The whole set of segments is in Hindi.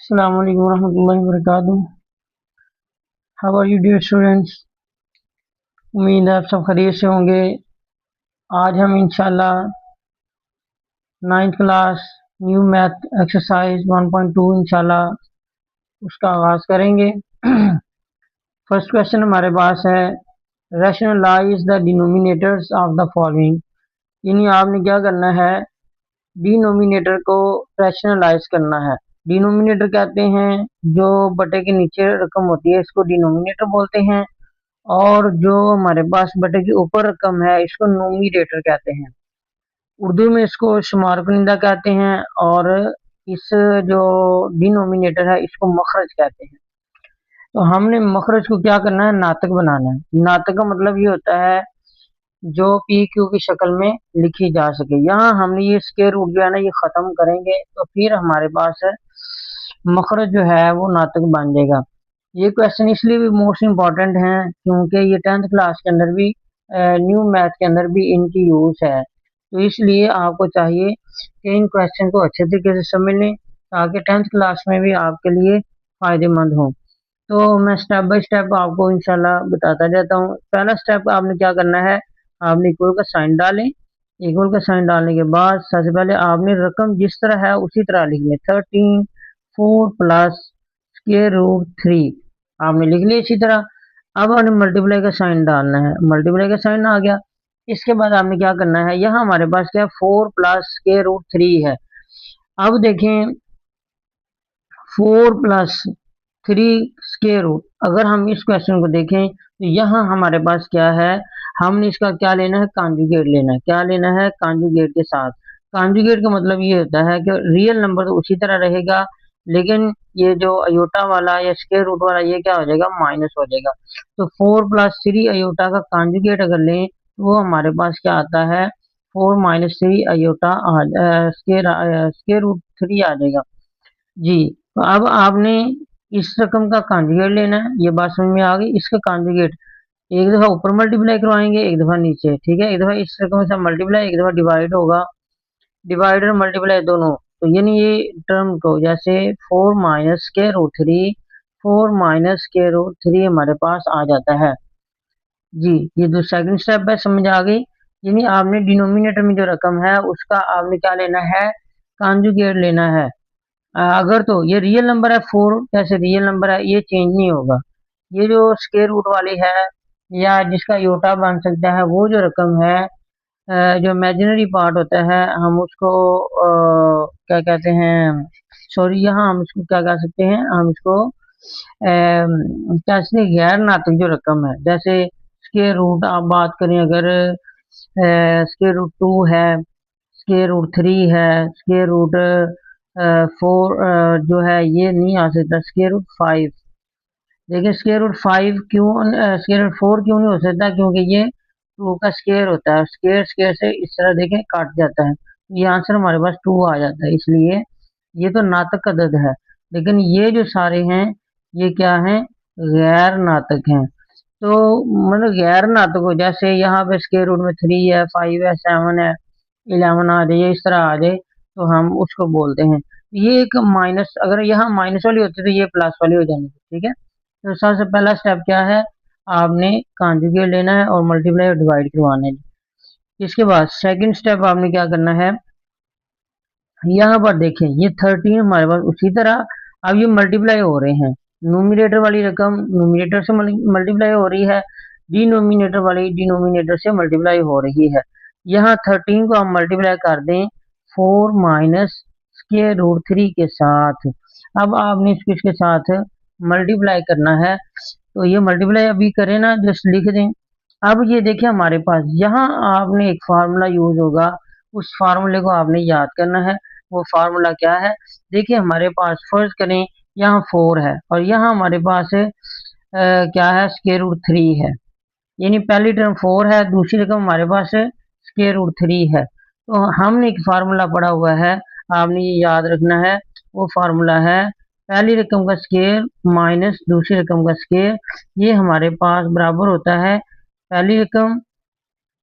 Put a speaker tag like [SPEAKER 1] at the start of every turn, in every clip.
[SPEAKER 1] अस्सलाम वालेकुम रहमतुल्लाहि व बरकातुहू। How are you dear students. उम्मीद है आप सब खैरियत से होंगे। आज हम इंशाल्लाह 9th class new math exercise 1.2 इंशाल्लाह उसका आगाज करेंगे। फर्स्ट क्वेश्चन हमारे पास है, rationalize the denominators of the following. यानी आपने क्या करना है, डिनोमिनेटर को रैशनलाइज करना है। डिनोमिनेटर कहते हैं जो बटे के नीचे रकम होती है, इसको डिनोमिनेटर बोलते हैं। और जो हमारे पास बटे के ऊपर रकम है, इसको नोमिनेटर कहते हैं। उर्दू में इसको शुमार कुनिंदा कहते हैं। और इस जो डिनोमिनेटर है, इसको मखरज कहते हैं। तो हमने मखरज को क्या करना है, नातक बनाना है। नातक का मतलब ये होता है जो पी क्यू की शक्ल में लिखी जा सके। यहाँ हमने ये स्क्वायर रूट जो है ना, ये खत्म करेंगे तो फिर हमारे पास मखरज जो है वो नातक बन जाएगा। ये क्वेश्चन इसलिए भी मोस्ट इम्पॉर्टेंट है क्योंकि ये 10th क्लास के अंदर भी, न्यू मैथ के अंदर भी इनकी यूज है। तो इसलिए आपको चाहिए कि इन क्वेश्चन को अच्छे तरीके से समझ लें ताकि 10th क्लास में भी आपके लिए फायदेमंद हो। तो मैं स्टेप बाय स्टेप आपको इंशाल्लाह बताता जाता हूँ। पहला स्टेप आपने क्या करना है, आपने इक्वल का साइन डालें। इक्वल का साइन डालने के बाद सबसे पहले आपने रकम जिस तरह है उसी तरह लिखनी है। 13 4 प्लस स्क्वायर रूट 3 आपने लिख लिया इसी तरह। अब आपने मल्टीप्लाई का साइन डालना है, मल्टीप्लाई का साइन आ गया। इसके बाद आपने क्या करना है, यहाँ हमारे पास क्या है, 4 प्लस स्क्वायर रूट 3 है। अब देखें 4 प्लस 3 स्क्वायर रूट, अगर हम इस क्वेश्चन को देखें तो यहाँ हमारे पास क्या है, हमने इसका क्या लेना है, कॉन्जुगेट लेना है। क्या लेना है, कॉन्जुगेट के साथ। कॉन्जुगेट का मतलब ये होता है कि रियल नंबर तो उसी तरह रहेगा, लेकिन ये जो अयोटा वाला या स्क्वायर रूट वाला ये क्या हो जाएगा, माइनस हो जाएगा। तो 4 प्लस 3 अयोटा का कॉन्जुगेट अगर लें तो वो हमारे पास क्या आता है, 4 माइनस 3 अयोटा स्क्वायर रूट 3 आ जाएगा जी। तो अब आपने इस रकम का कॉन्जुगेट लेना है। ये बात समझ में आ गई। इसका कॉन्जुगेट एक दफा ऊपर मल्टीप्लाई करवाएंगे, एक दफा नीचे, ठीक है। एक दफा इस रकम से मल्टीप्लाई, एक दफा डिवाइड होगा। डिवाइड और मल्टीप्लाई दोनों, तो यानी ये टर्म को जैसे 4 minus square root 3, 4 minus square root 3 हमारे पास आ जाता है जी। ये जो सेकंड स्टेप है, समझ आ गई। यानी आपने डिनोमिनेटर में जो रकम है उसका आपने क्या लेना है, कॉन्जुगेट लेना है। अगर तो ये रियल नंबर है 4, जैसे रियल नंबर है, ये चेंज नहीं होगा। ये जो स्क्वायर रूट वाली है या जिसका योटा बन सकता है, वो जो रकम है, जो इमेजिनरी पार्ट होता है, हम उसको क्या कहते हैं, सॉरी, यहाँ हम इसको क्या कह सकते हैं, हम इसको क्या कहते हैं, गैर नातक जो रकम है। जैसे स्क्वायर रूट आप बात करें, अगर स्क्वायर रूट 2 है, स्क्वायर रूट 3 है, स्क्वायर रूट 4 जो है ये नहीं आ सकता। स्क्वायर रूट 5, देखिए स्क्वायर रूट 5 क्यों, स्क्वायर रूट 4 क्यों नहीं हो सकता, क्योंकि ये 2 का स्क्वायर होता है। स्क्वायर स्क्वायर से इस तरह देखें काट जाता है, ये आंसर हमारे पास 2 आ जाता है। इसलिए ये तो नातक का दद है, लेकिन ये जो सारे हैं ये क्या हैं, गैर नातक हैं। तो मतलब गैर नातक हो, जैसे यहाँ पे स्क्वायर रूट में 3 है, 5 है, 7 है, 11 आ जाए, इस तरह आ जाए, तो हम उसको बोलते हैं। ये एक माइनस, अगर यहाँ माइनस वाली होती तो ये प्लस वाली हो जानी थी, ठीक है। तो सबसे पहला स्टेप क्या है, आपने कॉन्जुगेट लेना है और मल्टीप्लाई और डिवाइड करवाना है। इसके बाद सेकंड स्टेप आपने क्या करना है, यहाँ पर देखें ये 13 हमारे पास उसी तरह, अब ये मल्टीप्लाई हो रहे हैं। नोमिनेटर वाली रकम नोमिनेटर से मल्टीप्लाई हो रही है, डिनोमिनेटर वाली डिनोमिनेटर से मल्टीप्लाई हो रही है। यहाँ 13 को हम मल्टीप्लाई कर दें 4 माइनस स्क्वायर रूट 3 के साथ। अब आपने इसको इसके साथ मल्टीप्लाई करना है, तो ये मल्टीप्लाई अभी करें ना, जस्ट लिख दें। अब ये देखिए हमारे पास यहाँ आपने एक फार्मूला यूज होगा, उस फार्मूले को आपने याद करना है। वो फार्मूला क्या है, देखिए हमारे पास फर्ज करें यहाँ 4 है और यहाँ हमारे पास क्या है, स्क्वायर रूट 3 है। यानी पहली टर्म 4 है, दूसरी रकम हमारे पास स्क्वायर रूट 3 है। तो हमने एक फार्मूला पढ़ा हुआ है, आपने ये याद रखना है। वो फार्मूला है पहली रकम का स्क्वायर माइनस दूसरी रकम का स्क्वायर, ये हमारे पास बराबर होता है पहली रकम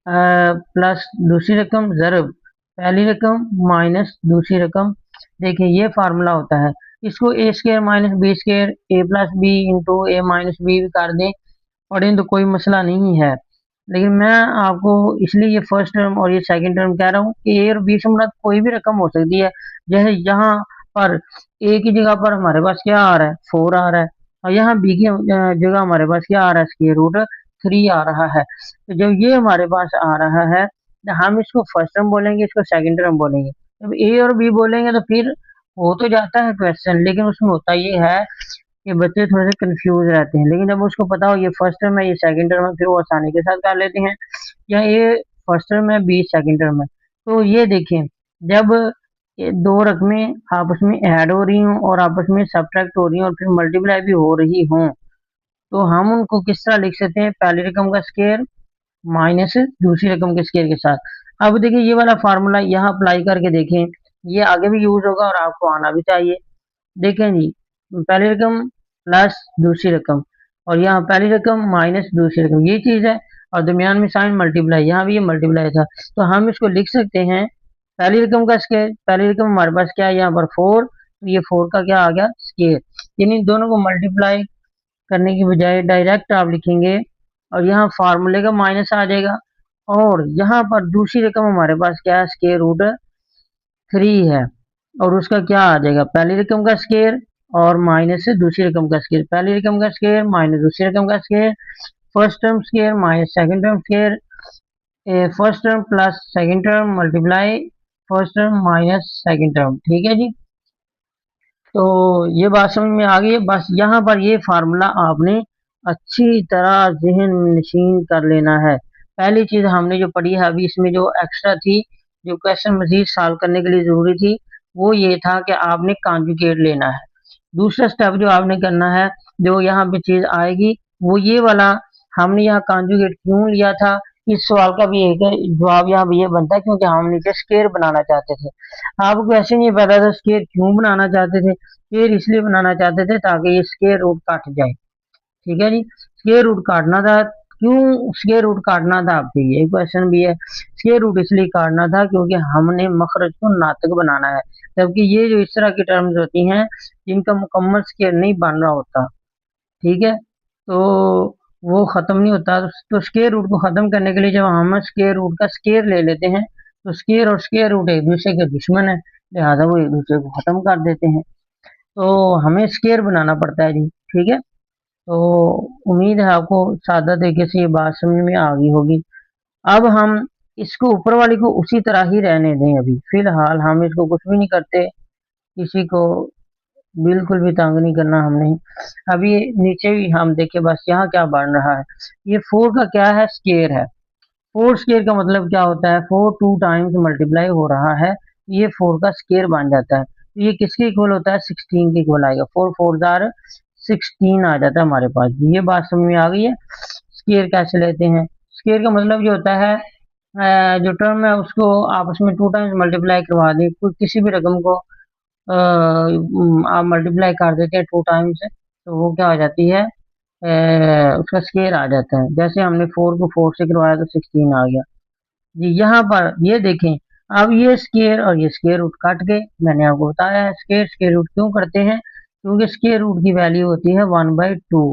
[SPEAKER 1] प्लस दूसरी रकम ज़रब पहली रकम माइनस दूसरी रकम। देखिए ये फार्मूला होता है। इसको ए स्क्वायर माइनस बी स्क्वायर ए प्लस बी इंटू ए माइनस बी भी कर दें पढ़ें तो कोई मसला नहीं है। लेकिन मैं आपको इसलिए ये फर्स्ट टर्म और ये सेकंड टर्म कह रहा हूँ कि ए और बी से मुराद कोई भी रकम हो सकती है। जैसे यहाँ पर ए की जगह पर हमारे पास क्या आ रहा है, 4 आ रहा है, और यहाँ बी की जगह हमारे पास क्या आ रहा है, स्क्वायर रूट 3 आ रहा है। तो जब ये हमारे पास आ रहा है तो हम इसको फर्स्ट टर्म बोलेंगे, इसको सेकंड टर्म बोलेंगे। जब ए और बी बोलेंगे तो फिर हो तो जाता है क्वेश्चन, लेकिन उसमें होता ये है कि बच्चे थोड़े से कंफ्यूज रहते हैं। लेकिन जब उसको पता हो ये फर्स्ट टर्म है ये सेकंड टर्म है, फिर वो आसानी के साथ कर लेते हैं। या ये फर्स्ट टर्म है बी सेकंड टर्म है। तो ये देखें, जब ये दो रकमें आपस में ऐड हो रही हों और आपस में सब्ट्रैक्ट हो रही हों और फिर मल्टीप्लाई भी हो रही हों, तो हम उनको किस तरह लिख सकते हैं, पहली रकम का स्क्वायर माइनस दूसरी रकम के स्क्वायर के साथ। अब देखिए ये वाला फार्मूला यहाँ अप्लाई करके देखें, ये आगे भी यूज होगा और आपको आना भी चाहिए। देखें जी, पहली रकम प्लस दूसरी रकम और यहाँ पहली रकम माइनस दूसरी रकम, ये चीज है। और दरमियान में साइन मल्टीप्लाई, यहाँ भी ये मल्टीप्लाई था। तो हम इसको लिख सकते हैं पहली रकम का स्क्वायर, पहली रकम हमारे पास क्या है यहाँ पर 4, तो ये 4 का क्या आ गया, स्क्वायर। यानी दोनों को मल्टीप्लाई करने की बजाय डायरेक्ट आप लिखेंगे और यहाँ फार्मूले का माइनस आ जाएगा और यहाँ पर दूसरी रकम हमारे पास क्या है, स्क्वायर रूट 3 है और उसका क्या आ जाएगा, पहली रकम का स्क्वायर और माइनस दूसरी रकम का स्क्वायर, पहली रकम का स्क्वायर माइनस दूसरी रकम का square, first term square minus second term square, first term plus second term multiply first term minus second term. ठीक है जी, तो ये बात समझ में आ गई है। बस यहाँ पर ये फार्मूला आपने अच्छी तरह जहन नशीन कर लेना है। पहली चीज हमने जो पढ़ी है अभी, इसमें जो एक्स्ट्रा थी, जो क्वेश्चन मजीद सॉल्व करने के लिए जरूरी थी, वो ये था कि आपने कॉन्जुगेट लेना है। दूसरा स्टेप जो आपने करना है, जो यहाँ पे चीज आएगी, वो ये वाला, हमने यहाँ कॉन्जुगेट क्यों लिया था, इस सवाल का भी एक जवाब यहाँ पे ये बनता है क्योंकि हम नीचे स्क्वायर बनाना चाहते थे। आपको क्वेश्चन ये पता था स्क्वायर क्यों बनाना चाहते थे, स्क्वायर इसलिए बनाना चाहते थे ताकि ये स्क्वायर रूट काट जाए। ठीक है जी, स्क्वायर रूट काटना था। क्यों स्क्वायर रूट काटना था, आपके ये क्वेश्चन भी है। स्क्वायर रूट इसलिए काटना था क्योंकि हमने मखरज को नातक बनाना है, जबकि ये जो इस तरह की टर्म्स होती हैं जिनका मुकम्मल स्क्वायर नहीं बन रहा होता, ठीक है, तो वो खत्म नहीं होता। तो स्क्वायर रूट को खत्म करने के लिए जब हम स्क्वायर रूट का स्क्वायर ले लेते हैं, तो स्क्वायर और स्क्वायर रूट एक दूसरे के दुश्मन है, लिहाजा वो एक दूसरे को खत्म कर देते हैं। तो हमें स्क्वायर बनाना पड़ता है जी। ठीक है, तो उम्मीद है आपको सादा तरीके से ये बात समझ में आ गई होगी। अब हम इसको ऊपर वाली को उसी तरह ही रहने दें, अभी फिलहाल हम इसको कुछ भी नहीं करते, किसी को बिल्कुल भी तंग नहीं करना हमने। अभी नीचे भी हम देखे बस यहाँ क्या बन रहा है, ये 4 का क्या है, स्क्वायर है। 4 स्क्वायर का मतलब क्या होता है, 4 2 टाइम्स मल्टीप्लाई हो रहा है, ये 4 का स्क्वायर बन जाता है। तो ये किसके इक्वल होता है, 16 के इक्वल आएगा। 4 4 जार 16 आ जाता है हमारे पास। ये बात समझ में आ गई है। स्क्वायर कैसे लेते हैं, स्क्वायर का मतलब जो होता है जो टर्म है उसको आपस में 2 टाइम्स मल्टीप्लाई करवा दें। कोई किसी भी रकम को आप मल्टीप्लाई कर देते हैं 2 टाइम्स, तो वो क्या हो जाती है, उसका स्क्वायर आ जाता है। जैसे हमने 4 को 4 से करवाया तो 16 आ गया जी। यहाँ पर ये देखें, अब ये स्क्वायर और ये स्क्वायर रूट कट गए। मैंने आपको बताया है स्क्वायर स्क्वायर रूट क्यों करते हैं, क्योंकि स्क्वायर रूट की वैल्यू होती है 1/2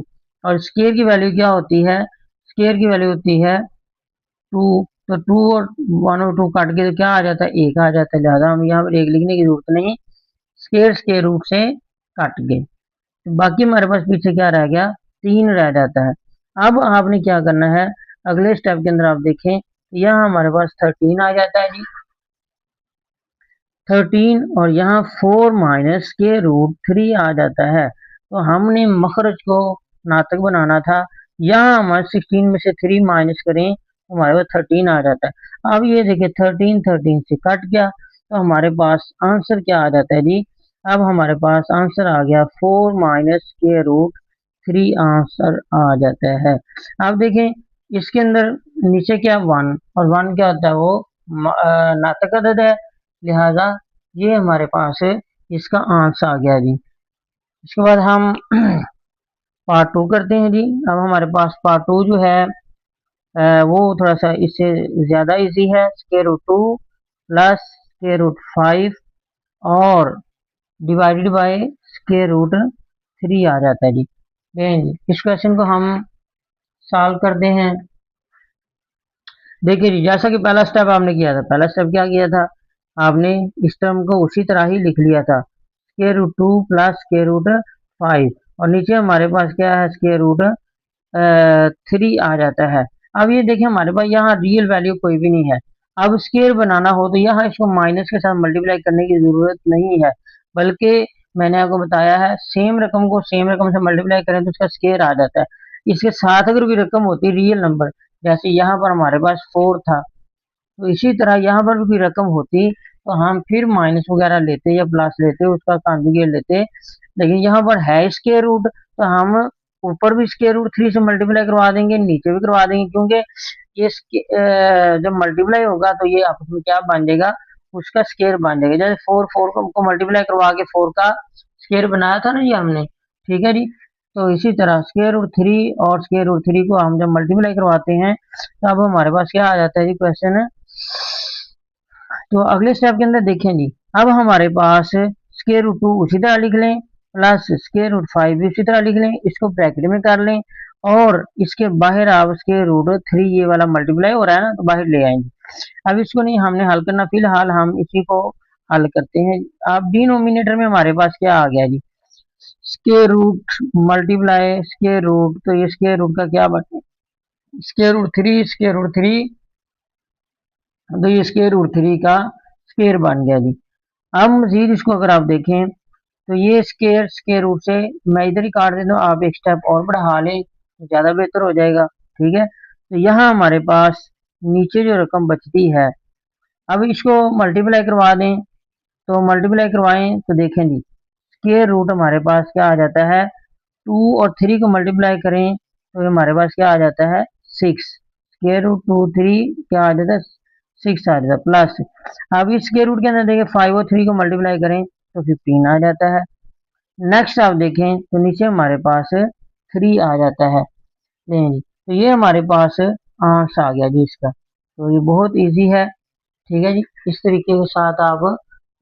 [SPEAKER 1] और स्क्वायर की वैल्यू क्या होती है, स्क्वायर की वैल्यू होती है 2। तो 2 और 1 और 2 काट के तो क्या आ जाता है, 1 आ जाता है। लिहाजा हम यहाँ पर 1 लिखने की जरूरत नहीं, स्क्वायर स्क्वायर रूट से काट गए। तो बाकी हमारे पास पीछे क्या रह गया, 3 रह जाता है। अब आपने क्या करना है, अगले स्टेप के अंदर आप देखें, यहाँ हमारे पास 13 आ जाता है जी, 13, और यहाँ 4 माइनस के रूट 3 आ जाता है। तो हमने मखरज को नातक बनाना था, यहाँ हमारे 16 में से 3 माइनस करें तो हमारे पास 13 आ जाता है। अब ये देखिए 13 13 से कट गया, तो हमारे पास आंसर क्या आ जाता है जी, अब हमारे पास आंसर आ गया 4 माइनस के रूट 3 आंसर आ जाता है। अब देखें इसके अंदर नीचे क्या 1 और 1 क्या होता है, वो नातक अदद है, लिहाजा ये हमारे पास इसका आंसर आ गया जी। इसके बाद हम पार्ट 2 करते हैं जी। अब हमारे पास पार्ट 2 जो है वो थोड़ा सा इससे ज्यादा इजी है। Square root 2 plus square root 5 और डिवाइडेड बाय स्क्वायर रूट 3 आ जाता है जी। इस क्वेश्चन को हम सॉल्व करते हैं। देखिए जी, जैसा कि पहला स्टेप आपने किया था, पहला स्टेप क्या किया था, आपने इस टर्म को उसी तरह ही लिख लिया था, square root 2 plus square root 5, और नीचे हमारे पास क्या है, स्क्वायर रूट 3 आ जाता है। अब ये देखिए हमारे पास यहाँ रियल वैल्यू कोई भी नहीं है। अब स्क्वायर बनाना हो तो यहाँ इसको माइनस के साथ मल्टीप्लाई करने की जरूरत नहीं है, बल्कि मैंने आपको बताया है सेम रकम को सेम रकम से मल्टीप्लाई करें तो उसका स्क्वायर आ जाता है। इसके साथ अगर भी रकम होती रियल नंबर, जैसे यहाँ पर हमारे पास 4 था, तो इसी तरह यहाँ पर भी कोई रकम होती तो हम फिर माइनस वगैरह लेते या प्लस लेते, उसका कॉन्जुगेट लेते। लेकिन यहाँ पर है स्क्वायर रूट, तो हम ऊपर भी स्क्वायर रूट 3 से मल्टीप्लाई करवा देंगे, नीचे भी करवा देंगे, क्योंकि ये जब मल्टीप्लाई होगा तो ये आपस में क्या बन जाएगा, उसका स्क्वायर बन जाएगा। जैसे 4 को मल्टीप्लाई करवा के 4 का स्क्वायर बनाया था ना जी हमने, ठीक है जी। तो इसी तरह स्क्वायर रूट 3 और स्क्वायर रूट 3 को हम जब मल्टीप्लाई करवाते हैं तो अब हमारे पास क्या आ जाता है जी क्वेश्चन। तो अगले स्टेप के अंदर देखें जी, अब हमारे पास स्क्वायर रूट 2 उसी तरह लिख लें, प्लस स्क्वायर रूट 5 भी उसी तरह लिख लें, इसको ब्रैकेट में कर लें, और इसके बाहर आप स्क्वायर रूट 3 ये वाला मल्टीप्लाई हो रहा है ना, तो बाहर ले आएंगे। अब इसको नहीं हमने हल करना, फिलहाल हम इसी को हल करते हैं। अब डिनोमिनेटर में हमारे पास क्या आ गया जी, square root multiply square root, तो ये स्क्वायर रूट का क्या बने, स्क्वायर रूट 3 स्क्वायर रूट 3, तो ये स्क्वायर रूट 3 का स्क्वायर बन गया जी। अब मजीद इसको अगर आप देखें तो ये स्क्वायर स्क्वायर रूट से मैं इधर ही काट देता हूँ, आप एक स्टेप और बढ़ा लें तो ज़्यादा बेहतर हो जाएगा, ठीक है। तो यहाँ हमारे पास नीचे जो रकम बचती है, अब इसको मल्टीप्लाई करवा दें, तो मल्टीप्लाई करवाएं तो देखें जी, स्क्वायर रूट हमारे पास क्या आ जाता है, 2 और 3 को मल्टीप्लाई करें तो हमारे पास क्या आ जाता है, 6। स्क्वायर रूट 2 3 क्या आ जाता है, 6 आ जाता है, प्लस अब इस स्क्वायर रूट के अंदर देखें 5 और 3 को मल्टीप्लाई करें तो 15 आ जाता है। नेक्स्ट आप देखें तो नीचे हमारे पास 3 आ जाता है। नहीं, तो ये हमारे पास आंसर आ गया जी इसका। तो ये बहुत इजी है, ठीक है जी। इस तरीके के साथ आप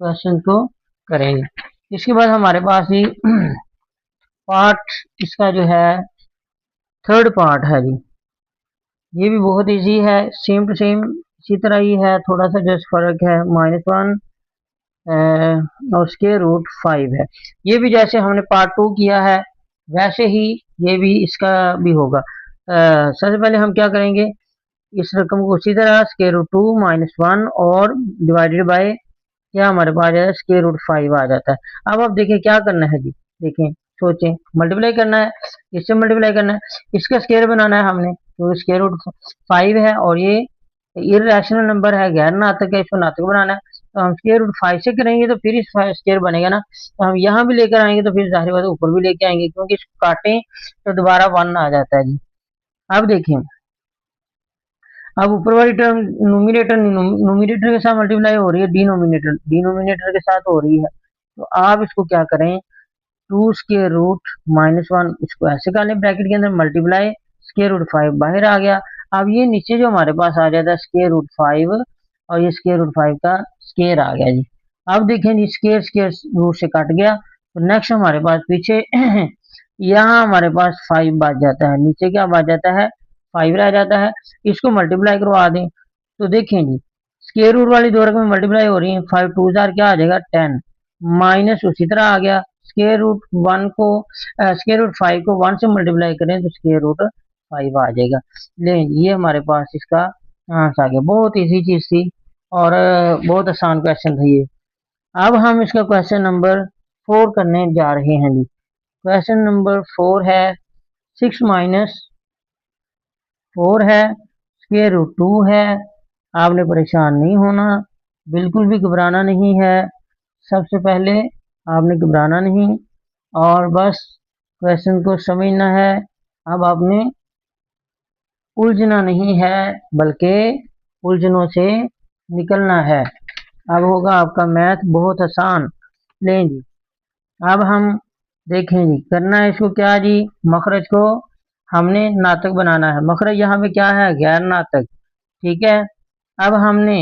[SPEAKER 1] क्वेश्चन को करेंगे। इसके बाद हमारे पास ही पार्ट इसका जो है थर्ड पार्ट है जी, ये भी बहुत इजी है, सेम टू सेम इसी तरह ही है, थोड़ा सा जस्ट फर्क है, -1 और स्क्वायर रूट 5 है। ये भी जैसे हमने पार्ट 2 किया है वैसे ही ये भी इसका भी होगा। सबसे पहले हम क्या करेंगे, इस रकम को उसी तरह स्क्वायर रूट 2 -1 और डिवाइडेड बाय क्या हमारे पास आ जाता है, स्क्वायर रूट 5 आ जाता है। अब आप देखें क्या करना है जी, देखें सोचें, मल्टीप्लाई करना है, इससे मल्टीप्लाई करना है, इसका स्क्वायर बनाना है हमने, तो स्क्वायर रूट 5 है और ये इरेशनल नंबर है, गैर नातक है, इसको नातक बनाना है, तो हम स्क्वायर रूट 5 से करेंगे तो फिर इस स्क्वायर बनेगा ना, तो हम यहाँ भी लेकर आएंगे तो फिर जाहिर बात है ऊपर भी लेके आएंगे, क्योंकि इसको काटें तो दोबारा 1 आ जाता है जी। अब देखें, अब ऊपर वाली टर्म नोमिनेटर के साथ मल्टीप्लाई हो रही है, डिनोमिनेटर के साथ हो रही है, तो आप इसको क्या करें, 2 स्क्वायर रूट -1 इसको ऐसे कर लें ब्रैकेट के अंदर, मल्टीप्लाई स्क्वायर रूट 5 बाहर आ गया। अब ये नीचे जो हमारे पास आ जाता है स्क्वायर रूट 5 और ये स्क्वायर रूट 5 का स्क्वायर आ गया जी। अब देखें जी, स्क्वायर स्क्वायर रूट से कट गया, तो नेक्स्ट हमारे पास पीछे यहाँ हमारे पास 5 बच जाता है, नीचे क्या बच जाता है, 5 रह जाता है। इसको मल्टीप्लाई करवा दें तो देखें जी, स्क्वायर रूट वाली दो रकमें मल्टीप्लाई हो रही हैं, 5 2 क्या आ जाएगा 10, माइनस उसी तरह आ गया, स्क्वायर रूट 1 को स्क्वायर रूट 5 को 1 से मल्टीप्लाई करें तो स्क्वायर रूट 5 आ जाएगा। लेकिन ये हमारे पास इसका आंसर आ गया, बहुत इजी चीज थी और बहुत आसान क्वेश्चन था ये। अब हम इसका क्वेश्चन नंबर 4 करने जा रहे हैं जी। क्वेश्चन नंबर 4 है 6 - 4 है, स्क्वायर रूट 2 है। आपने परेशान नहीं होना, बिल्कुल भी घबराना नहीं है, सबसे पहले आपने घबराना नहीं और बस क्वेश्चन को समझना है। अब आपने उलझना नहीं है, बल्कि उलझनों से निकलना है। अब होगा आपका मैथ बहुत आसान। लें जी, अब हम देखें जी, करना है इसको क्या जी, मखरज को हमने नातक बनाना है। मखरज यहाँ पे क्या है, गैर नातक, ठीक है। अब हमने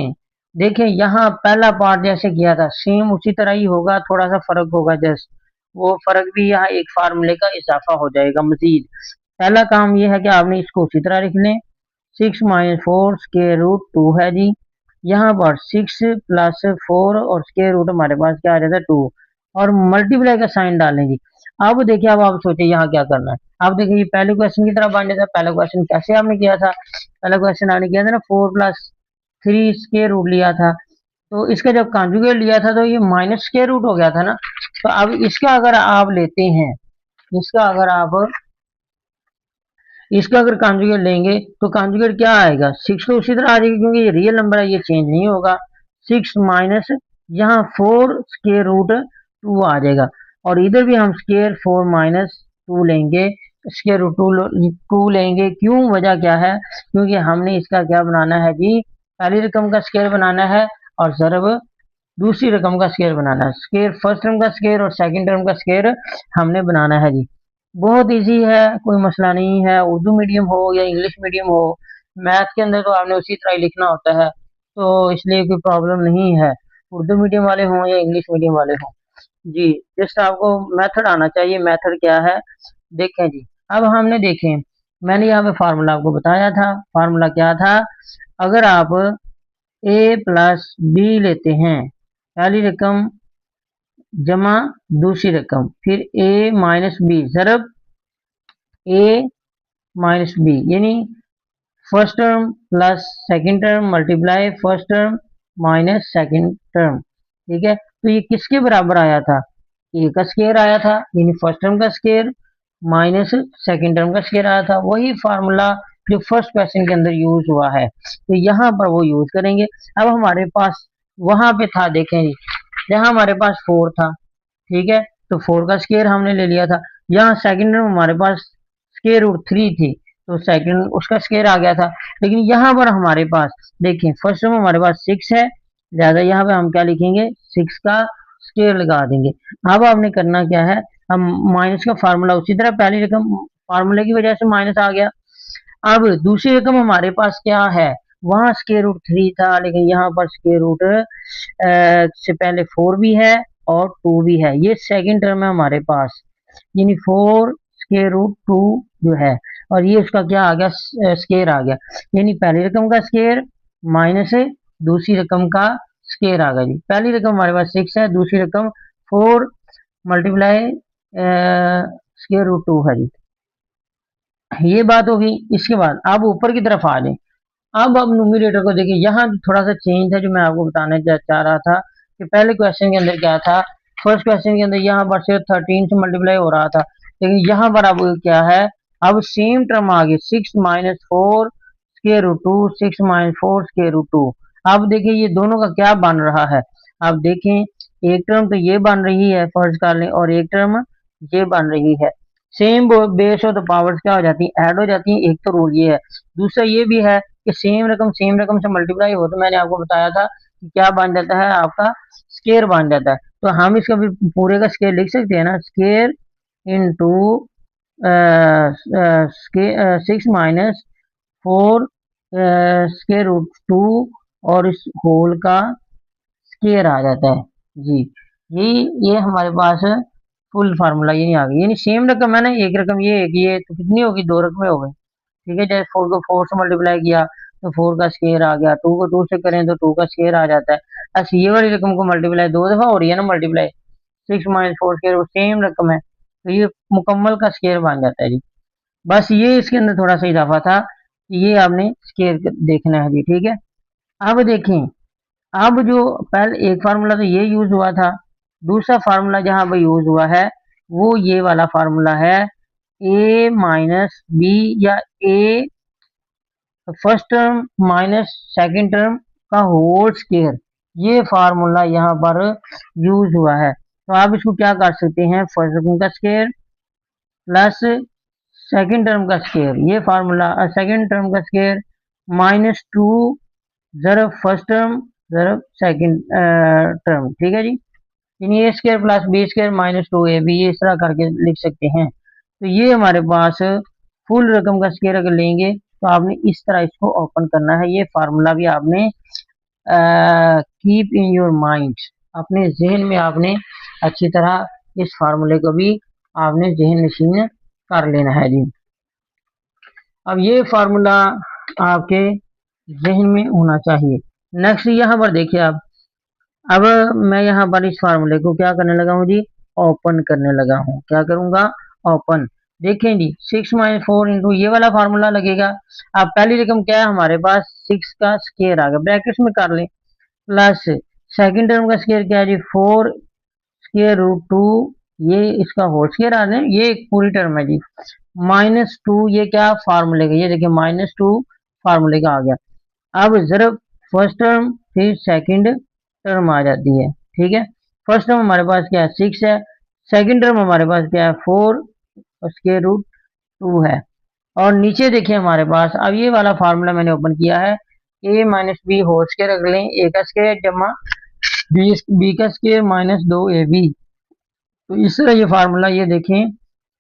[SPEAKER 1] देखें यहाँ पहला पार्ट जैसे किया था सेम उसी तरह ही होगा, थोड़ा सा फर्क होगा जस्ट। वो फर्क भी यहाँ एक फार्मूले का इजाफा हो जाएगा मजीद। पहला काम ये है कि आपने इसको उसी तरह लिख लें। 6 - 4 स्क्वायर रूट 2 है जी। यहाँ पर 6 + 4 और स्क्वायर रूट हमारे पास क्या आ जाता है 2, और मल्टीप्लाई का साइन डालें जी। अब देखिए, अब आप सोचिए यहाँ क्या करना है। आप देखिए ये पहले क्वेश्चन की तरह बन जाता है। पहला क्वेश्चन कैसे आपने किया था? पहला क्वेश्चन आपने किया था ना, 4 + 3 स्क्वायर रूट लिया था। तो इसका जब कॉन्जुगेट लिया था तो ये माइनस स्क्वायर रूट हो गया था ना। तो अब इसका अगर आप लेते हैं, इसका अगर आप इसका अगर कॉन्जुगेट लेंगे तो कॉन्जुगेट क्या आएगा? 6 तो उसी तरह आ जाएगी क्योंकि ये रियल नंबर है, ये चेंज नहीं होगा। 6 माइनस यहाँ 4 स्क्वायर रूट 2 आ जाएगा, और इधर भी हम स्क्वायर 4 माइनस 2 लेंगे, स्क्वायर रूट 2 लेंगे। क्यों? वजह क्या है? क्योंकि हमने इसका क्या बनाना है जी, पहली रकम का स्क्वायर बनाना है और ज़रब दूसरी रकम का स्क्वायर बनाना है। स्क्वायर फर्स्ट टर्म का स्क्वायर और सेकंड टर्म का स्क्वायर हमने बनाना है जी। बहुत इजी है, कोई मसला नहीं है। उर्दू मीडियम हो या इंग्लिश मीडियम हो, मैथ के अंदर तो आपने उसी तरह ही लिखना होता है, तो इसलिए कोई प्रॉब्लम नहीं है। उर्दू मीडियम वाले हों या इंग्लिश मीडियम वाले हों जी, जस्ट आपको मेथड आना चाहिए। मेथड क्या है देखें जी। अब हमने देखें, मैंने यहाँ पे फार्मूला आपको बताया था। फार्मूला क्या था? अगर आप a + b लेते हैं, पहली रकम जमा दूसरी रकम, फिर a - b ज़रब a - b, यानी first term plus second term multiply first term minus second term. ठीक है, तो ये किसके बराबर आया था? ए का स्क्वायर आया था, यानी फर्स्ट टर्म का स्क्वायर माइनस सेकंड टर्म का स्क्वायर आया था। वही फार्मूला जो फर्स्ट क्वेश्चन के अंदर यूज हुआ है, तो यहाँ पर वो यूज करेंगे। अब हमारे पास वहां पे था, देखें जी, यहाँ हमारे पास 4 था, ठीक है, तो 4 का स्क्वायर हमने ले लिया था। यहाँ सेकंड टर्म हमारे पास स्क्वायर रूट 3 थी, तो सेकंड उसका स्क्वायर आ गया था। लेकिन यहाँ पर हमारे पास देखें, फर्स्ट टर्म हमारे पास 6 है, ज्यादा यहाँ पे हम क्या लिखेंगे? 6 का स्क्वायर लगा देंगे। अब आपने करना क्या है? हम माइनस का फार्मूला उसी तरह, पहली रकम फार्मूले की वजह से माइनस आ गया। अब दूसरी रकम हमारे पास क्या है? वहां स्क्वायर रूट 3 था, लेकिन यहाँ पर स्क्वायर रूट से पहले 4 भी है और 2 भी है। ये सेकंड टर्म है हमारे पास, यानी 4 स्क्वायर रूट 2 जो है, और ये उसका क्या आ गया? स्क्वायर आ गया, यानी पहली रकम का स्क्वायर माइनस दूसरी रकम का स्क्वायर आ गया जी। पहली रकम हमारे पास 6 है, दूसरी रकम 4 मल्टीप्लाई स्क्वायर रूट 2 है जी। ये बात होगी। इसके बाद अब ऊपर की तरफ आ जाए। अब न्यूमरेटर को देखिए, यहाँ थोड़ा सा चेंज है जो मैं आपको बताने चाह रहा था कि पहले क्वेश्चन के अंदर क्या था। फर्स्ट क्वेश्चन के अंदर यहाँ पर सिर्फ 13 से मल्टीप्लाई हो रहा था, लेकिन यहाँ पर अब क्या है? अब सेम टर्म आ गई, 6 - 4 स्क्वायर रूट 2, 6 - 4 स्क्वायर रूट 2। अब देखिए ये दोनों का क्या बन रहा है। अब देखें, एक टर्म तो ये बन रही है, फर्ज कर लें, और एक टर्म ये बन रही है। सेम बेस हो तो पावर्स क्या हो जाती है? ऐड हो जाती है। एक तो रूल ये है। दूसरा ये भी है कि सेम रकम से मल्टीप्लाई हो तो मैंने आपको बताया था कि क्या बन जाता है? आपका स्केयर बन जाता है। तो हम इसका भी पूरे का स्केयर लिख सकते हैं ना, स्केयर इंटू 6 - 4 स्केयर रूट 2 और इस होल का स्केयर आ जाता है जी। ये हमारे पास फुल फार्मूला ये नहीं आ गया, यानी सेम रकम है ना, एक रकम ये तो कितनी होगी? 2 रकमें हो गई। ठीक है, जैसे 4 को 4 से मल्टीप्लाई किया तो 4 का स्क्वायर आ गया, 2 को 2 से करें तो 2 का स्क्वायर आ जाता है। ऐसे ये वाली रकम को मल्टीप्लाई 2 दफा हो रही है ना, मल्टीप्लाई 6 - 4 स्क्वायर, वो सेम रकम है, तो ये मुकम्मल का स्क्वायर बन जाता है जी। बस ये इसके अंदर थोड़ा सा इजाफा था, ये आपने स्क्वायर देखना है जी। ठीक है, अब देखें, अब जो पहले एक फार्मूला तो ये यूज हुआ था, दूसरा फार्मूला जहां पर यूज हुआ है वो ये वाला फार्मूला है, a - b या a first term minus second term का होल स्क्वायर। ये फार्मूला यहाँ पर यूज हुआ है। तो आप इसको क्या कर सकते हैं? फर्स्ट टर्म का स्क्वायर प्लस सेकंड टर्म का स्क्वायर, ये फार्मूला, सेकंड टर्म का स्क्वायर -2 ज़रब फर्स्ट टर्म ज़रब सेकंड टर्म। ठीक है जी, यानी A square plus B square -2ab, ये इस तरह करके लिख सकते हैं। तो ये हमारे पास फुल रकम का स्क्वायर अगर लेंगे तो आपने इस तरह इसको ओपन करना है। ये फार्मूला भी आपने कीप इन योर माइंड, अपने जहन में आपने अच्छी तरह इस फार्मूले को भी आपने जहन नशीन कर लेना है जी। अब ये फार्मूला आपके जहन में होना चाहिए। नेक्स्ट यहाँ पर देखिए आप, अब मैं यहाँ पर इस फार्मूले को क्या करने लगा हूँ जी, ओपन करने लगा हूँ। क्या करूंगा, ओपन। देखें जी 6-4 इंटू ये वाला फार्मूला लगेगा। अब पहली रकम क्या है हमारे पास, 6 का स्क्वायर आ गया, ब्रैकेट्स में कर लें, प्लस सेकंड टर्म का स्क्वायर क्या है जी, 4 स्क्वायर रूट 2, ये इसका होल स्क्वायर आ जाए, ये एक पूरी टर्म है जी, -2, ये क्या फार्मूले का, ये देखिए -2 फार्मूले का आ गया। अब जरा फर्स्ट टर्म फिर सेकंड टर्म आ जाती है, ठीक है। फर्स्ट टर्म हमारे पास क्या है, 6 है, सेकंड टर्म हमारे पास क्या है, 4 स्क्वायर रूट 2 है। और नीचे देखिए हमारे पास, अब ये वाला फार्मूला मैंने ओपन किया है, a minus B whole square रख लें, a का स्क्वायर जमा बी का स्क्वायर -2ab। तो इस तरह ये फार्मूला, ये देखें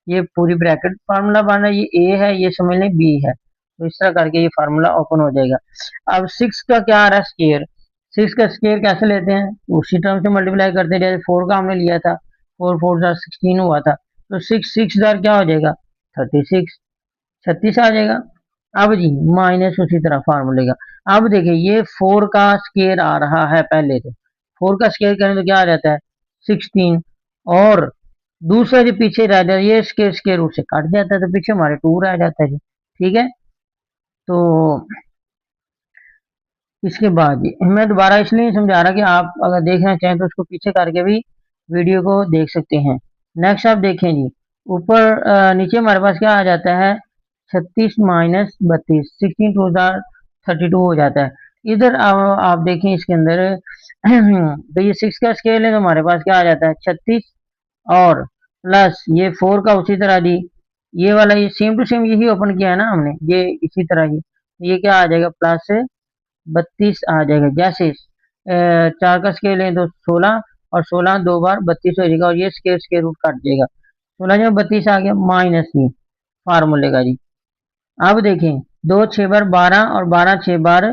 [SPEAKER 1] ये पूरी ब्रैकेट फार्मूला बन रहा है, ये a है, ये समझ लें b है। तो इस तरह करके ये फार्मूला ओपन हो जाएगा। अब 6 का क्या आ रहा है, स्क्वायर। 6 का स्क्वायर कैसे लेते हैं, उसी टर्म से मल्टीप्लाई करते हैं, जैसे 4 का हमने लिया था, 4 4 16 हुआ था, तो 6 हजार क्या हो जाएगा, 36, 36 आ जाएगा। अब जी माइनस उसी तरह फार्मूले का। अब देखिए ये 4 का स्क्वायर आ रहा है, पहले तो 4 का स्क्वायर करें तो क्या आ जाता है, 16, और दूसरा जो पीछे रह जाता है ये स्क्वायर रूट से कट जाता है, तो पीछे हमारे 2 रह जाता है जी, ठीक है। तो इसके बाद मैं दोबारा इसलिए समझा रहा कि आप अगर देखना चाहें तो उसको पीछे करके भी वीडियो को देख सकते हैं। नेक्स्ट आप देखें जी, ऊपर नीचे हमारे पास क्या आ जाता है, 36 माइनस 32, 16 टू 32 हो जाता है। इधर आप देखें इसके अंदर तो ये 6 का स्केल है, तो हमारे पास क्या आ जाता है 36, और प्लस ये 4 का उसी तरह जी, ये वाला ये सेम टू सेम यही ओपन किया है ना हमने, ये इसी तरह ही, ये क्या आ जाएगा प्लस 32 आ जाएगा। जैसे 4 का स्केल है तो 16, और 16 दो बार 32 हो जाएगा, और ये स्केल रूट काट जाएगा, 16 में 32 आ गया, माइनस ही फार्मूले का जी। अब देखें 2 6 बार 12, और 12 6 बार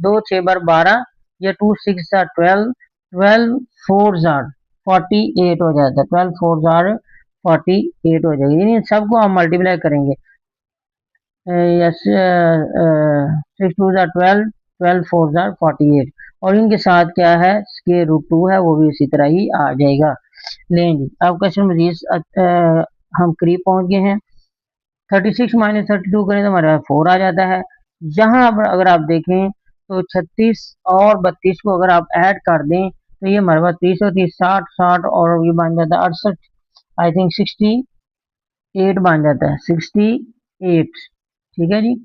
[SPEAKER 1] 2 6 बार 12, या 2 6 12, 12 4 48 हो जाता है, 12 4 48 हो जाएगा। यानी सबको हम मल्टीप्लाई करेंगे, यस 6 2 12, 12 4 48, और इनके साथ क्या है स्क्वायर रूट 2 है, वो भी इसी तरह ही आ जाएगा। लें जी अब क्वेश्चन मजीद हम करीब पहुंच गए हैं। 36 माइनस 32 करें तो हमारे पास 4 आ जाता है। यहाँ पर अगर आप देखें तो 36 और 32 को अगर आप ऐड कर दें तो ये हमारे पास 30 और 30 60 60, और ये बन जाता है 68, आई थिंक 68 बन जाता है, 68, ठीक है जी।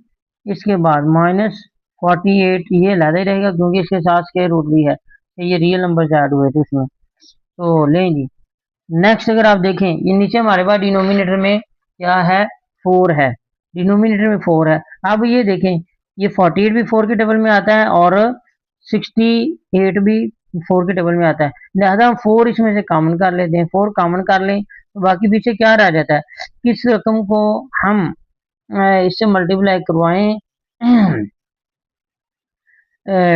[SPEAKER 1] इसके बाद -48, ये अलग ही रहेगा क्योंकि इसके साथ स्क्वायर रूट भी है, तो ये रियल नंबर ऐड हुए थे इसमें। तो लें जी नेक्स्ट अगर आप देखें, ये नीचे हमारे पास डिनोमिनेटर में क्या है, 4 है, डिनोमिनेटर में 4 है। अब ये देखें ये 48 भी 4 के टेबल में आता है, और 68 भी 4 के टेबल में आता है, लिहाजा हम 4 इसमें से कॉमन कर लेते हैं, 4 कॉमन कर लें तो बाकी पीछे क्या रह जाता है, किस रकम को हम इससे मल्टीप्लाई करवाएं,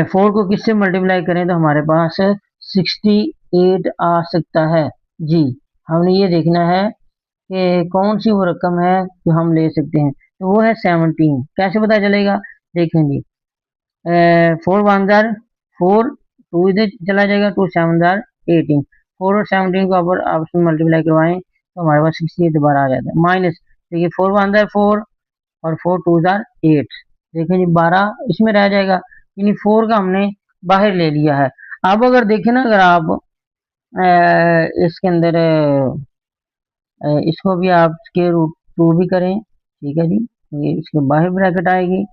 [SPEAKER 1] 4 को किससे मल्टीप्लाई करें तो हमारे पास 68 आ सकता है जी। हमने ये देखना है कि कौन सी वो रकम है जो हम ले सकते हैं, तो वो है 17। कैसे पता चलेगा, देखें जी 4 1 जार 4, 2 इधर चला जाएगा, 2 7 जार 18, 4 और 17 को अगर आपस में मल्टीप्लाई करवाएं तो हमारे पास 68 दोबारा आ जाता है। माइनस देखिए 4 1 जार 4, और 4 2 जार 8, देखें जी 12 इसमें रह जाएगा, यानी 4 का हमने बाहर ले लिया है। अब अगर देखें ना, अगर आप इसके अंदर इसको भी आप स्क्वायर रूट 2 भी करें, ठीक है जी, ये इसके बाहर ब्रैकेट आएगी,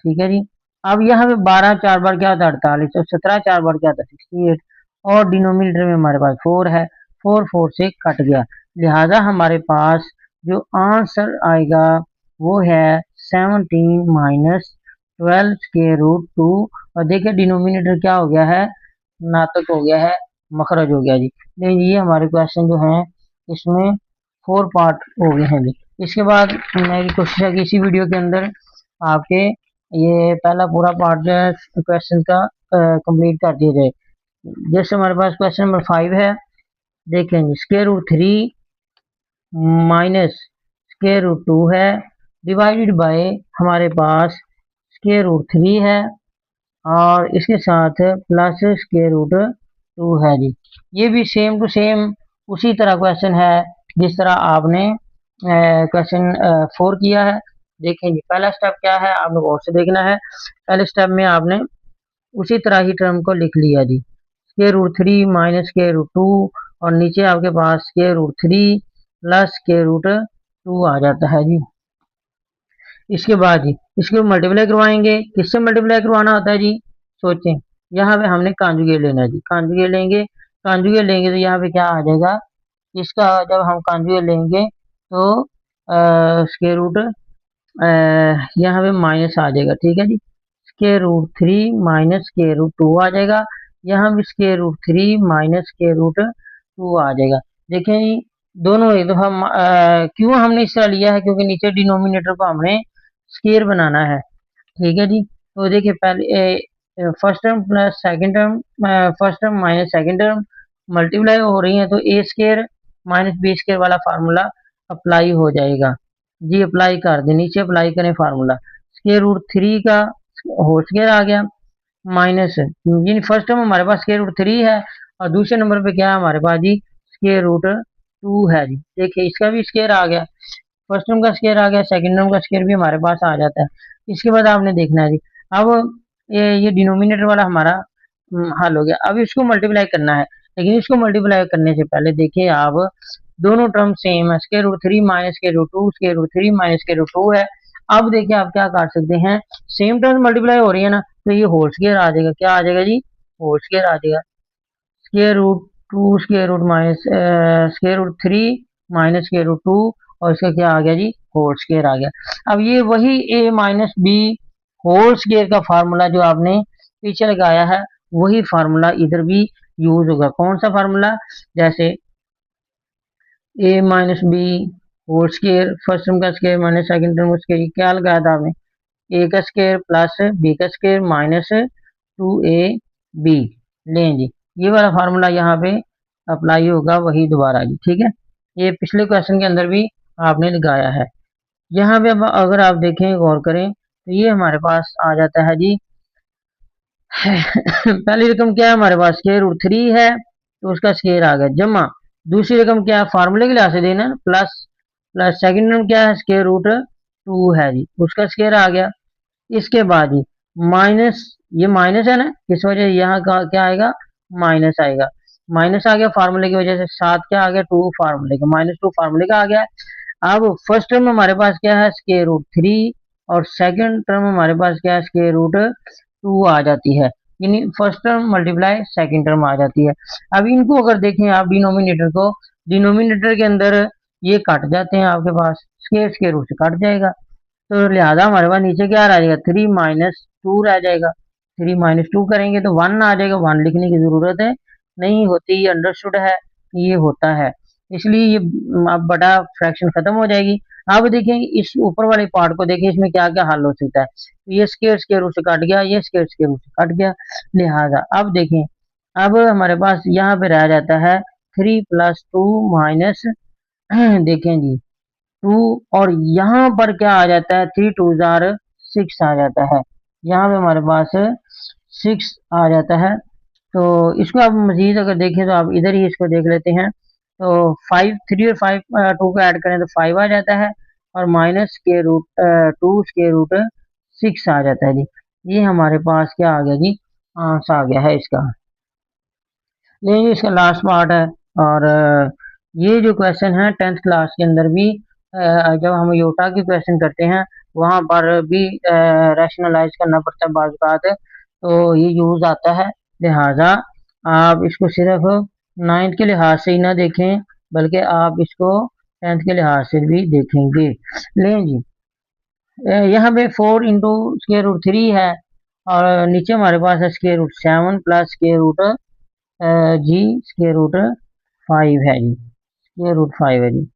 [SPEAKER 1] ठीक है जी। अब यहाँ पे 12 4 बार क्या होता है 48, और 17 4 बार क्या होता है 68, और डिनोमिनेटर में हमारे पास 4 है, 4 4 से कट गया, लिहाजा हमारे पास जो आंसर आएगा वो है 17 माइनस 12 स्क्वायर रूट 2। और देखिए डिनोमिनेटर क्या हो गया है, नातक हो गया है, मखरज हो गया जी। लेकिन ये हमारे क्वेश्चन जो हैं इसमें 4 पार्ट हो गए हैं जी। इसके बाद मेरी कोशिश है कि इसी वीडियो के अंदर आपके ये पहला पूरा पार्ट जो है क्वेश्चन का कंप्लीट कर दिया जाए। जैसे हमारे पास क्वेश्चन नंबर 5 है, देखेंगे square root 3 minus square root 2 है, डिवाइडेड बाय हमारे पास स्क्वायर रूट 3 है और इसके साथ प्लस स्क्वायर रूट 2 है जी। ये भी सेम टू सेम उसी तरह क्वेश्चन है जिस तरह आपने क्वेश्चन 4 किया है। देखें जी, पहला स्टेप क्या है आपने गौर से देखना है। पहले स्टेप में आपने उसी तरह ही टर्म को लिख लिया जी, square root 3 minus square root 2 और नीचे आपके पास square root 3 plus square root 2 आ जाता है जी। इसके बाद जी इसको मल्टीप्लाई करवाएंगे, किससे मल्टीप्लाई करवाना होता है जी, सोचें। यहाँ पे हमने कॉन्जुगेट लेना है जी, कॉन्जुगेट लेंगे, कॉन्जुगेट लेंगे तो यहाँ पे क्या आ जाएगा, इसका जब हम कॉन्जुगेट लेंगे तो स्क्वायर रूट यहाँ पे माइनस आ जाएगा, ठीक है जी। Square root 3 minus square root 2 आ जाएगा, यहाँ भी square root 3 minus square root 2 आ जाएगा। देखें जी दोनों एक दफा क्यों हमने इस तरह लिया है, क्योंकि नीचे डिनोमिनेटर को हमने स्क्वायर बनाना है, ठीक है जी। तो देखिए पहले first term plus second term, first term minus second term multiply हो रही है तो ए स्क्वायर माइनस बी स्क्वायर वाला फार्मूला अप्लाई हो जाएगा जी। अप्लाई कर दें, नीचे अप्लाई करें फार्मूला, स्क्वायर रूट 3 का होल स्क्वायर आ गया माइनस, यानी फर्स्ट टर्म हमारे पास स्क्वायर रूट 3 है और दूसरे नंबर पे क्या है हमारे पास जी, स्क्वायर रूट 2 है जी। देखिए इसका भी स्क्वायर आ गया, फर्स्ट टर्म का स्क्वायर आ गया, सेकंड टर्म का स्क्वायर भी हमारे पास आ जाता है। इसके बाद आपने देखना है जी, अब ये डिनोमिनेटर वाला हमारा हल हो गया। अब इसको मल्टीप्लाई करना है, लेकिन इसको मल्टीप्लाई करने से पहले देखिए आप दोनों टर्म सेम है, square root 3 minus square root 2, square root 3 minus square root 2 है। अब देखिए आप क्या कर सकते हैं, सेम टर्म मल्टीप्लाई हो रही है ना, तो ये होल स्क्वायर आ जाएगा, क्या आ जाएगा जी, होल स्क्वायर आ जाएगा। Square root 2 square root minus square root 3 minus square root 2 और इसका क्या आ गया जी, होल स्क्वायर आ गया। अब ये वही a minus B whole square का फार्मूला जो आपने पीछे लगाया है वही फार्मूला इधर भी यूज होगा। कौन सा फार्मूला, जैसे a minus B whole square, first term का स्क्वायर माइनस सेकंड टर्म का स्क्वायर, क्या लगाया था आपने, a का स्क्वायर प्लस b का स्क्वायर माइनस 2ab। लें जी, ये वाला फार्मूला यहाँ पे अप्लाई होगा वही दोबारा जी, ठीक है। ये पिछले क्वेश्चन के अंदर भी आपने लगाया है। यहाँ पे अब अगर आप देखें गौर करें तो ये हमारे पास आ जाता है जी पहली रकम क्या है हमारे पास, स्क्वायर रूट 3 है तो उसका स्क्वायर आ गया, जमा दूसरी रकम क्या है, फार्मूले के लिहाज से देना प्लस, प्लस सेकंड रकम क्या है, स्क्वायर रूट 2 है जी, उसका स्क्वायर आ गया। इसके बाद ही माइनस, ये माइनस है ना, किस वजह से यहाँ का क्या आएगा, माइनस आएगा, माइनस आ गया फार्मूले की वजह से, साथ क्या आ गया, 2 फार्मूले का, माइनस 2 फार्मूले का आ गया। अब फर्स्ट टर्म हमारे पास क्या है, स्क्वायर रूट 3 और सेकंड टर्म हमारे पास क्या है, स्क्वायर रूट 2 आ जाती है, यानी first term multiply second term आ जाती है। अब इनको अगर देखें आप डिनोमिनेटर को, डिनोमिनेटर के अंदर ये कट जाते हैं आपके पास, स्क्वायर रूट से कट जाएगा, तो लिहाजा हमारे पास नीचे क्या रह जाएगा, 3 माइनस 2 रह जाएगा। 3 माइनस 2 करेंगे तो 1 आ जाएगा, 1 लिखने की जरूरत है नहीं होती, ये अंडरस्टूड है, ये होता है, इसलिए ये अब बड़ा फ्रैक्शन खत्म हो जाएगी। अब देखें इस ऊपर वाले पार्ट को देखें, इसमें क्या क्या हल हो सकता है, तो ये स्क्वायर रूट से कट गया, ये स्क्वायर रूट से कट गया, लिहाजा अब देखें, अब हमारे पास यहाँ पे रह जाता है 3 प्लस 2 माइनस देखें जी 2, और यहाँ पर क्या आ जाता है, 3 2 जार 6 आ जाता है, यहाँ पे हमारे पास 6 आ जाता है। तो इसको आप मजीद अगर देखें तो आप इधर ही इसको देख लेते हैं, तो 5 3 और 5 2 को ऐड करें तो 5 आ जाता है और माइनस के रूट 2 के रूट 6 आ जाता है जी। ये हमारे पास क्या आ गया जी, आंसर आ गया है इसका। लेकिन इसका लास्ट पार्ट है, और ये जो क्वेश्चन है 10th क्लास के अंदर भी जब हम योटा के क्वेश्चन करते हैं वहां पर भी रैशनलाइज करना पड़ता है बाज़ बात, तो ये यूज आता है। लिहाजा आप इसको सिर्फ 9th के लिहाज से ही ना देखें, बल्कि आप इसको 10th के लिहाज से भी देखेंगे। लें जी, यहाँ पे 4 इंटू स्क्वायर रूट 3 है और नीचे हमारे पास है square root 7 plus square root जी स्क्वायर रूट 5 है जी, स्क्वायर रूट 5 है जी।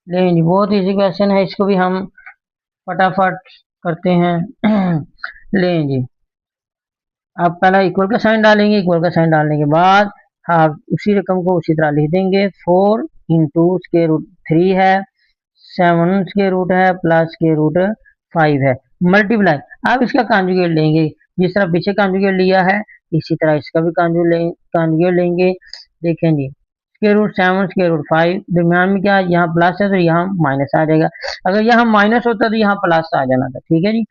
[SPEAKER 1] लेकिन जी बहुत इजी क्वेश्चन है, इसको भी हम फटाफट करते हैं लें जी, आप पहला इक्वल का साइन डालेंगे, इक्वल का साइन डालने के बाद हाफ उसी रकम को उसी तरह लिख देंगे। 4 इंटू स्क्वायर रूट 3 है, 7 स्क्वायर रूट है, प्लस स्क्वायर रूट 5 है, मल्टीप्लाई। अब इसका कॉन्जुगेट लेंगे, जिस तरह पीछे कॉन्जुगेट लिया है इसी तरह इसका भी कॉन्जुगेट लेंगे। देखें जी, स्क्वायर रूट 7 स्क्वायर रूट 5, दरम्यान में क्या है, यहाँ प्लस है तो यहाँ माइनस आ जाएगा। अगर यहाँ माइनस होता तो यहाँ प्लस आ जाना था, ठीक है जी।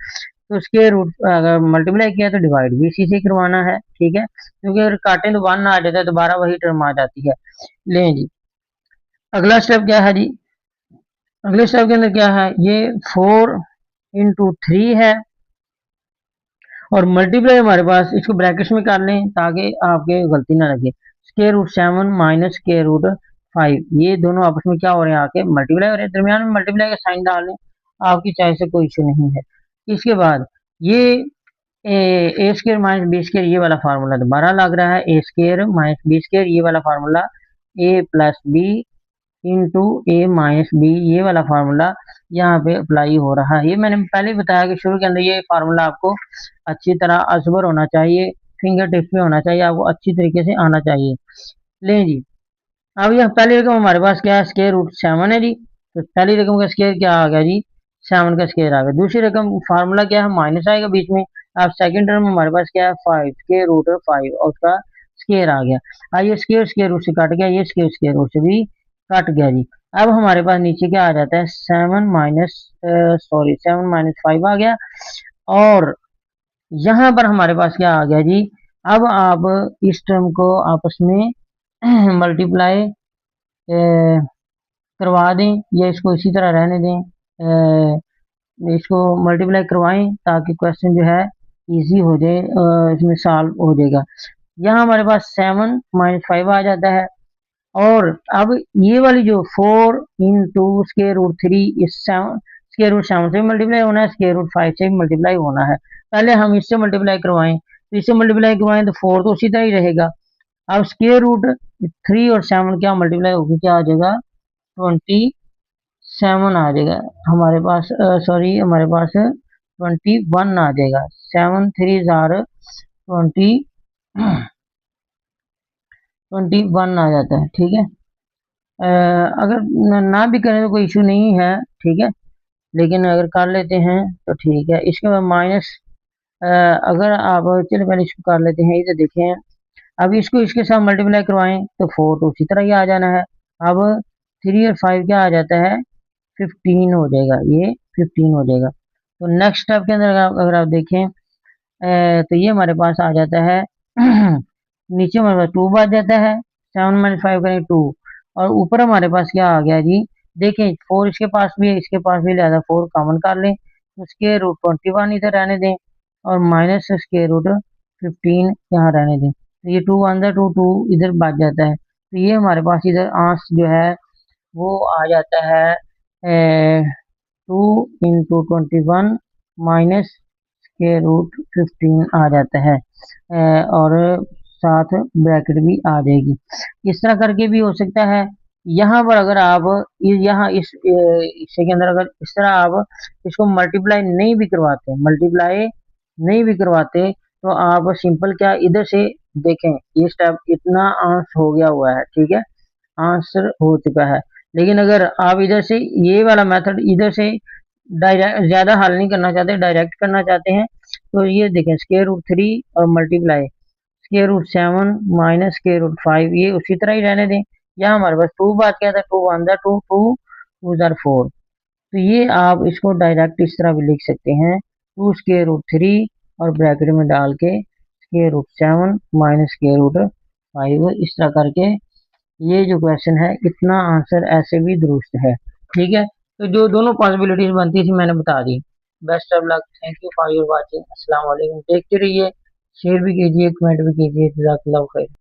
[SPEAKER 1] तो स्क्वायर रूट अगर मल्टीप्लाई किया तो डिवाइड भी इसी से करवाना है, ठीक है, क्योंकि अगर काटें तो 1 आ जाता है, दोबारा वही टर्म आ जाती है। लें जी, अगला स्टेप क्या है जी, अगले स्टेप के अंदर क्या है, ये 4 इंटू 3 है और मल्टीप्लाई हमारे पास, इसको ब्रैकेट्स में कर लें ताकि आपके गलती ना लगे। Square root 7 minus square root 5, ये दोनों आपस में क्या हो रहे हैं, आके मल्टीप्लाई हो रहे हैं, दरमियान में मल्टीप्लाई का साइन डाल लें, आपकी चाहे से कोई इशू नहीं है। इसके बाद ये ए स्क्वायर माइनस बी स्क्वायर, ये वाला फार्मूला दोबारा लग रहा है, ए स्क्वायर माइनस बी स्क्वायर, ये वाला फार्मूला ए प्लस बी इंटू ए माइनस बी, ये वाला फार्मूला यहाँ पे अप्लाई हो रहा है। ये मैंने पहले बताया कि शुरू के अंदर ये फार्मूला आपको अच्छी तरह असबर होना चाहिए, फिंगर टिप पे होना चाहिए, आपको अच्छी तरीके से आना चाहिए। लें जी, अब यह पहली रकम हमारे पास क्या है, स्क्वायर रूट 7 है जी, तो पहली रकम का स्क्वायर क्या आ गया जी, 7 का स्क्वायर आ गया। दूसरी रकम फार्मूला क्या है, माइनस आएगा बीच में। अब सेकंड टर्म हमारे पास क्या है, 5 स्क्वायर रूट 5 और उसका स्क्वायर आ गया। अब ये स्क्वायर स्क्वायर रूट से कट गया, ये स्क्वायर स्क्वायर रूट से भी कट गया जी। अब हमारे पास नीचे क्या आ जाता है, 7 माइनस 5 आ गया। और यहाँ पर हमारे पास क्या आ गया जी, अब आप इस टर्म को आपस में मल्टीप्लाई करवा दें या इसको इसी तरह रहने दें, इसको मल्टीप्लाई करवाएं ताकि क्वेश्चन जो है इजी हो जाए, इसमें सॉल्व हो जाएगा। यहाँ हमारे पास 7 माइनस 5 आ जाता है। और अब ये वाली जो 4 इंटू स्क्वायर रूट 3, इस स्क्वायर रूट 7 से मल्टीप्लाई होना है, स्क्वायर रूट 5 से मल्टीप्लाई होना है। पहले हम इससे मल्टीप्लाई करवाएं, तो इससे मल्टीप्लाई करवाएं तो 4 तो उसी तरह ही रहेगा। अब स्क्वायर रूट 3 और 7 क्या मल्टीप्लाई होगी, क्या आ जाएगा, 27 आ जाएगा हमारे पास, सॉरी हमारे पास 21 आ जाएगा। 7 3 जार 21 आ जाता है, ठीक है। अगर ना भी करें तो कोई इशू नहीं है, ठीक है, लेकिन अगर कर लेते हैं तो ठीक है। इसके बाद माइनस, अगर आप चलो पहले इसको कर लेते हैं, इधर देखें, अब इसको इसके साथ मल्टीप्लाई करवाएं तो 4 तो उसी तरह ही आ जाना है। अब 3 और 5 क्या आ जाता है, 15 हो जाएगा, ये 15 हो जाएगा। तो नेक्स्ट स्टेप के अंदर अगर आप देखें, तो ये हमारे पास आ जाता है नीचे हमारे पास 2 बच जाता है, 7 माइनस 5 करें 2, और ऊपर हमारे पास क्या आ गया जी, देखें 4 इसके पास भी है, इसके पास भी, लिहाजा 4 कॉमन कर लें, तो स्क्वायर रूट 21 इधर रहने दें और माइनस स्क्वायर रूट 15 यहाँ रहने दें। तो ये 2 अंदर 2 2 इधर बच जाता है। तो ये हमारे पास इधर आंसर जो है वो आ जाता है 2 इंटू 21 माइनस स्क्वायर रूट 15 आ जाता है, और साथ ब्रैकेट भी आ जाएगी। इस तरह करके भी हो सकता है। यहाँ पर अगर आप यहाँ इस हिस्से के अंदर अगर इस तरह आप इसको मल्टीप्लाई नहीं भी करवाते तो आप सिंपल क्या इधर से देखें, ये स्टेप इतना आंसर हो गया हुआ है, ठीक है, आंसर हो चुका है। लेकिन अगर आप इधर से ये वाला मेथड इधर से डायरेक्ट ज्यादा हल नहीं करना चाहते, डायरेक्ट करना चाहते हैं, तो ये देखें स्क्वायर रूट 3 और multiply square root 7 minus square root 5, ये उसी तरह ही रहने दें। यहाँ हमारे पास 2 बात क्या था, 2 1 2 2 2 4, तो ये आप इसको डायरेक्ट इस तरह भी लिख सकते हैं, 2 स्क्वायर रूट 3 और ब्रैकेट में डाल के square root 7 minus square root 5, इस तरह करके ये जो क्वेश्चन है इतना आंसर ऐसे भी दुरुस्त है, ठीक है। तो जो दोनों पॉसिबिलिटीज बनती थी मैंने बता दी। Best of luck, thank you for your watching, अस्सलाम वालेकुम। देखते रहिए, शेयर भी कीजिए, कमेंट भी कीजिए, जज़ाकल्लाहु खैर।